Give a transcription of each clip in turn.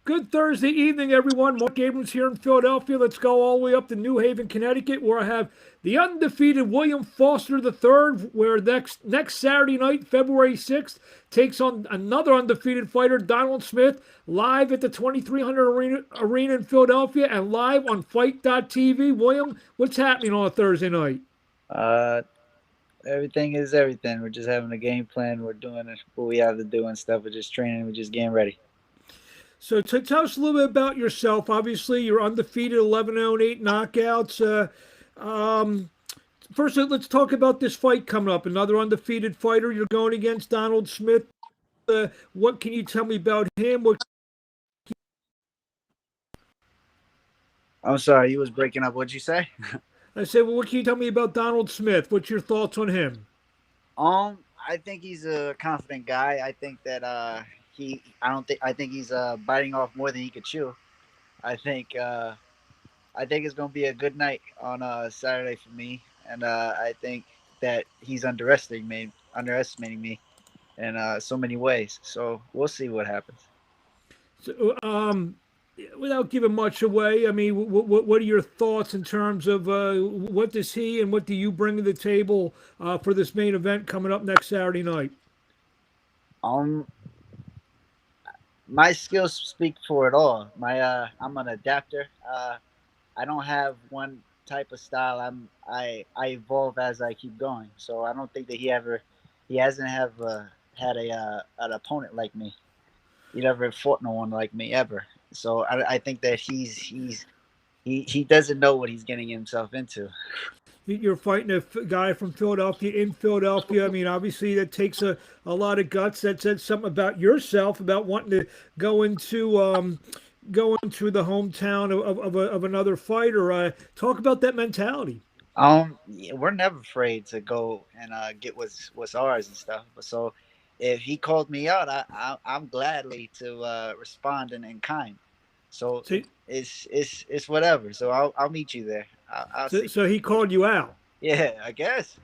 Good Thursday evening, everyone. Mark Abrams here in Philadelphia. Let's go all the way up to New Haven, Connecticut, where I have the undefeated William Foster III, where next Saturday night, February 6th, takes on another undefeated fighter, Donald Smith, live at the 2300 Arena in Philadelphia and live on Fight.tv. William, what's happening on a Thursday night? Uh, Everything is everything. We're just having a game plan. We're doing what we have to do and stuff. We're just training. We're just getting ready. So tell us a little bit about yourself. Obviously, you're undefeated, 11-0 and 8 knockouts. Um, First, let's talk about this fight coming up. Another undefeated fighter. You're going against Donald Smith. What can you tell me about him? I'm sorry, you was breaking up. What'd you say? I said, well, what can you tell me about Donald Smith? What's your thoughts on him? I think he's a confident guy. I think that I think he's biting off more than he could chew. I think I think it's gonna be a good night on Saturday for me, and I think that he's underestimating me in so many ways. So we'll see what happens. So, without giving much away, I mean, what are your thoughts in terms of what does he and what do you bring to the table for this main event coming up next Saturday night? Um, my skills speak for it all. I'm an adapter. I don't have one type of style. I evolve as I keep going. So I don't think that he hasn't have had an opponent like me. He never fought no one like me ever. So I think that he doesn't know what he's getting himself into. You're fighting a guy from Philadelphia in Philadelphia. I mean, obviously that takes a lot of guts. That said something about yourself, about wanting to go into go into the hometown of another fighter. Talk about that mentality. Yeah, we're never afraid to go and get what's ours and stuff. But so if he called me out, I'm gladly to respond in kind. So So, it's whatever. So I'll meet you there. I'll so, see. so he called you out. Yeah, I guess.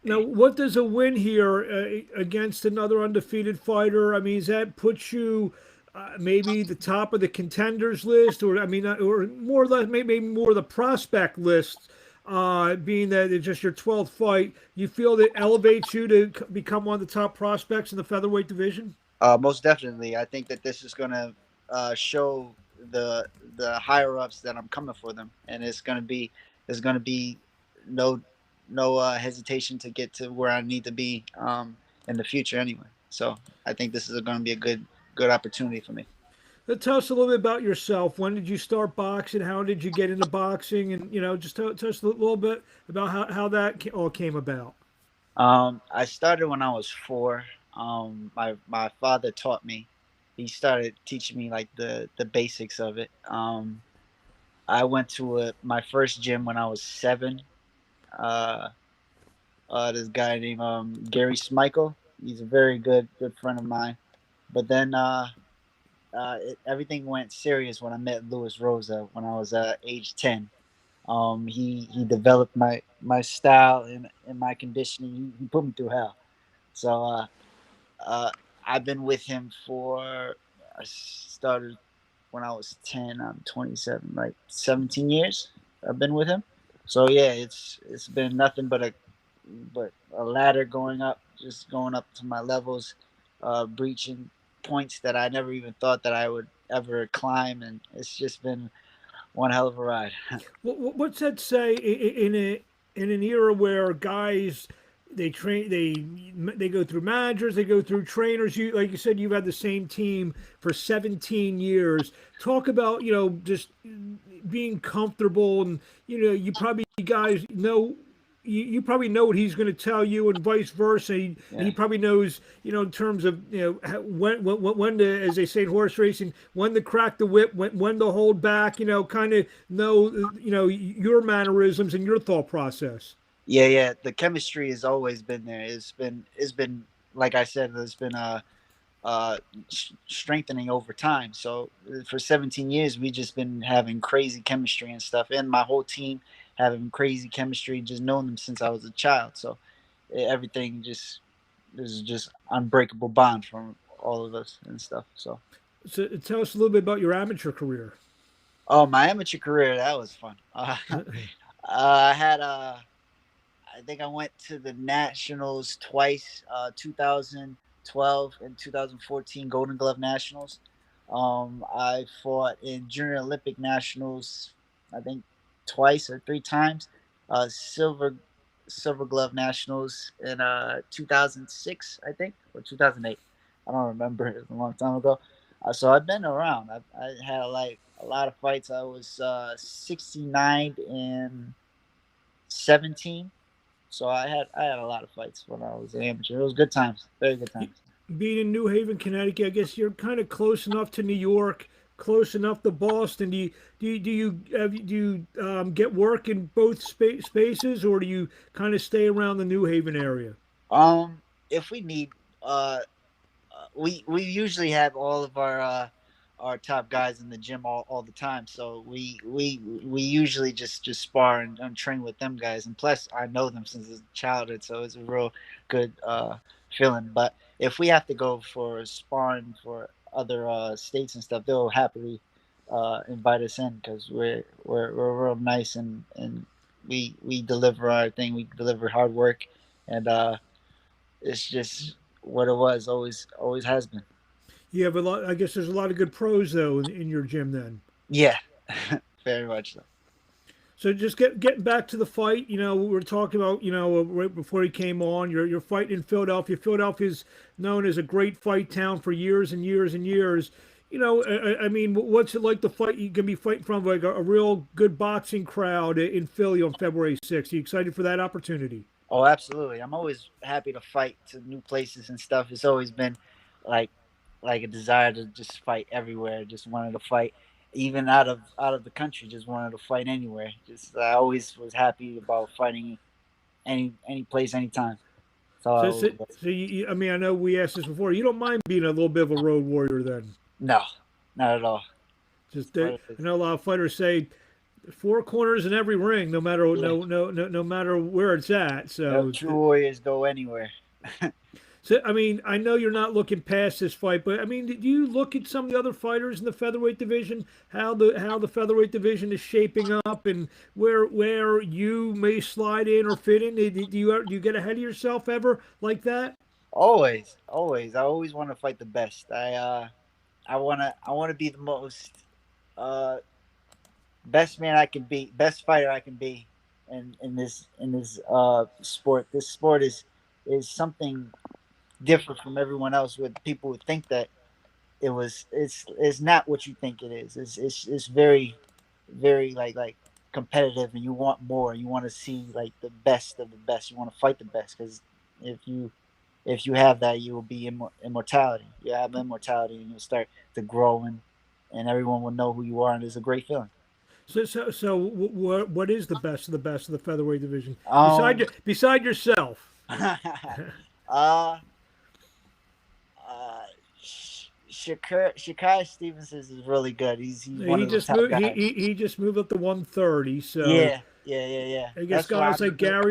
Now, what does a win here against another undefeated fighter? I mean, does that put you maybe the top of the contenders list, or I mean, or more or less maybe more the prospect list? Being that it's just your 12th fight, you feel that elevates you to become one of the top prospects in the featherweight division? Most definitely. I think that this is gonna show the higher ups that I'm coming for them, and there's gonna be no hesitation to get to where I need to be in the future anyway. So I think this is going to be a good opportunity for me. Tell us a little bit about yourself. When did you start boxing? How did you get into boxing? And just tell us a little bit about how that all came about. I started when I was 4. My father taught me. He started teaching me like the basics of it. I went to my first gym when I was 7. Uh, this guy named Gary Smichael. He's a very good friend of mine. But then everything went serious when I met Louis Rosa when I was age 10. He developed my style and my conditioning. He put me through hell. So uh, I've been with him for I started when I was 10. I'm 27, like 17 years. I've been with him. So yeah, it's been nothing but a ladder going up, just going up to my levels, breaching points that I never even thought that I would ever climb, and it's just been one hell of a ride. What's that say in an era where guys they train they go through managers, they go through trainers. You like you said, you've had the same team for 17 years. Talk about just being comfortable, and you probably guys know you probably know what he's going to tell you, and vice versa. And he Yeah, probably knows, in terms of when to, as they say in horse racing, when to crack the whip, when to hold back. Kind of know your mannerisms and your thought process. yeah. The chemistry has always been there. It's been like I said, it's been strengthening over time. So for 17 years, we just been having crazy chemistry and stuff, and my whole team having crazy chemistry, just knowing them since I was a child. So everything just this is just unbreakable bond from all of us and stuff. So, So tell us a little bit about your amateur career. oh, my amateur career, that was fun. I had I think I went to the Nationals twice, 2012 and 2014 Golden Glove Nationals. I fought in Junior Olympic Nationals, I think twice or three times. Silver Glove Nationals in 2006, I think, or 2008. I don't remember. It was a long time ago. So I've been around. I had like a lot of fights. I was 69 and 17, so I had a lot of fights when I was an amateur. It was good times, very good times. Being in New Haven, Connecticut, I guess you're kind of close enough to New York, close enough to Boston. Do you get work in both spaces, or do you kind of stay around the New Haven area? If we need, we usually have all of our top guys in the gym all the time. So we usually just spar and train with them guys. And plus, I know them since childhood, so it's a real good feeling. But if we have to go for sparring for other states and stuff, they'll happily invite us in because we're real nice and we deliver our thing. We deliver hard work, and it's just what it was. Always has been. You have a lot. I guess there's a lot of good pros though in your gym then. Yeah, very much so. So just getting back to the fight, we were talking about, right before he came on, you're fighting in Philadelphia. Philadelphia is known as a great fight town for years and years and years. I mean, what's it like to fight? You can be fighting from like a real good boxing crowd in Philly on February 6th. Are you excited for that opportunity? Oh, absolutely. I'm always happy to fight to new places and stuff. It's always been like like a desire to just fight everywhere. Just wanted to fight, even out of the country. Just wanted to fight anywhere. Just I always was happy about fighting any place, anytime. So I So, so, always was. so I mean, I know we asked this before. You don't mind being a little bit of a road warrior then? No, not at all. Just What I it is. know a lot of fighters say four corners in every ring, no matter Yeah, no matter where it's at. yep, true warriors go anywhere. So I mean, I know you're not looking past this fight, but I mean, do you look at some of the other fighters in the featherweight division, how the featherweight division is shaping up, and where you may slide in or fit in? Do you get ahead of yourself ever like that? Always, always. I always want to fight the best. I wanna be the most uh best man I can be, best fighter I can be in this sport. This sport is something different from everyone else. With people who think that it's not what you think it is. It's very like competitive, and you want more. You want to see like the best of the best. You want to fight the best because if you if you have that, you will be immortality. You have immortality, and you'll start to grow, and everyone will know who you are, and it's a great feeling. What is the best of the best of the featherweight division Um, beside yourself? uh, Shakai Stevenson is really good. He's one He of the just top moved. He, guys. he he just moved up to 130. So Yeah. I guess That's why guys I'm like good. Yeah,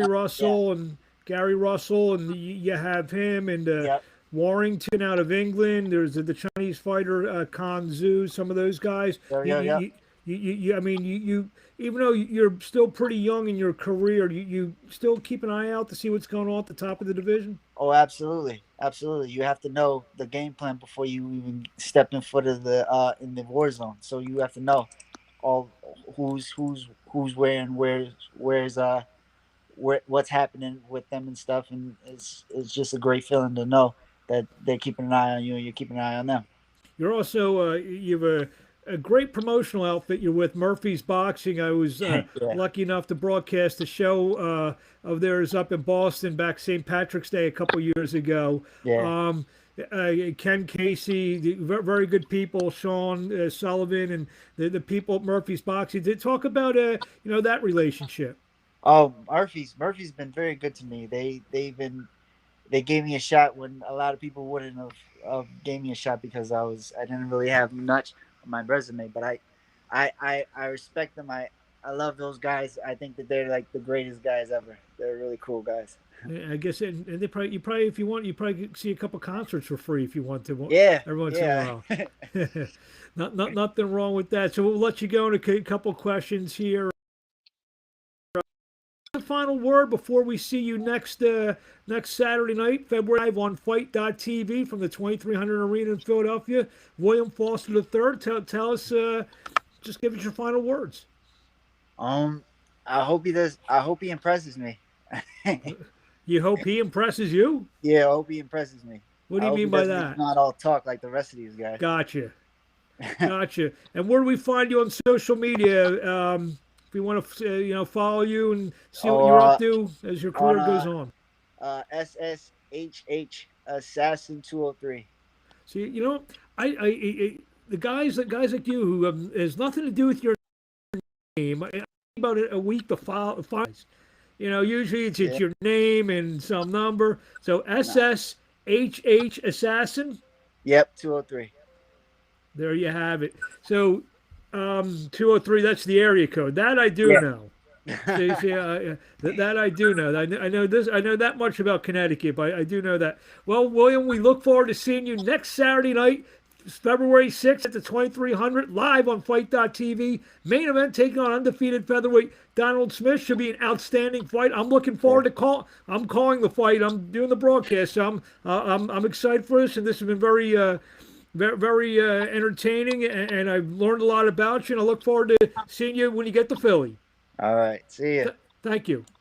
Gary Russell, and you have him and yep, Warrington out of England. There's the Chinese fighter Khan Zhu. Some of those guys. yep. I mean, even though you're still pretty young in your career, you still keep an eye out to see what's going on at the top of the division. Oh, absolutely, absolutely. You have to know the game plan before you even step in foot of the in the war zone. So you have to know all who's where and where's what's happening with them and stuff. And it's just a great feeling to know that they're keeping an eye on you and you're keeping an eye on them. You're also you have a great promotional outfit. You're with Murphy's Boxing. I was Yeah, lucky enough to broadcast a show of theirs up in Boston back St. Patrick's Day a couple years ago. yeah. Um, Ken Casey, very good people, Sean Sullivan, and the people at Murphy's Boxing. Did talk about that relationship. Oh, Murphy's been very good to me. They gave me a shot when a lot of people wouldn't have gave me a shot because I didn't really have much on my resume. But I respect them. I love those guys. I think that they're like the greatest guys ever. They're really cool guys. I guess, and they probably you probably if you want, you probably could see a couple concerts for free if you want to Yeah, every once in a yeah. while. Nothing wrong with that. So we'll let you go in a couple questions here. The final word before we see you next Saturday night, February 5 on Fight.tv from the 2300 Arena in Philadelphia. William Foster III. Tell us, just give us your final words. Um, I hope he does. I hope he impresses me. You hope he impresses you? Yeah, I hope he impresses me. What I do you hope mean he by doesn't just that? not all talk like the rest of these guys. Gotcha. Gotcha. And where do we find you on social media? If we want to, follow you and see what Oh, you're up to as your on career goes on. SSHH Assassin 203. See, the guys like you who has nothing to do with your name. About a week to file. Usually it's Yeah, your name and some number. So no. SSHH Assassin. Yep, 203. There you have it. So 203. That's the area code. That I do know. See, that I do know. I know this. I know that much about Connecticut, but I do know that. Well, William, we look forward to seeing you next Saturday night, February 6th at the 2300, live on Fight.tv. Main event taking on undefeated featherweight Donald Smith. Should be an outstanding fight. I'm looking forward to call. I'm calling the fight. I'm doing the broadcast. So I'm excited for this, and this has been very entertaining, and I've learned a lot about you. And I look forward to seeing you when you get to Philly. All right. See ya. Thank you.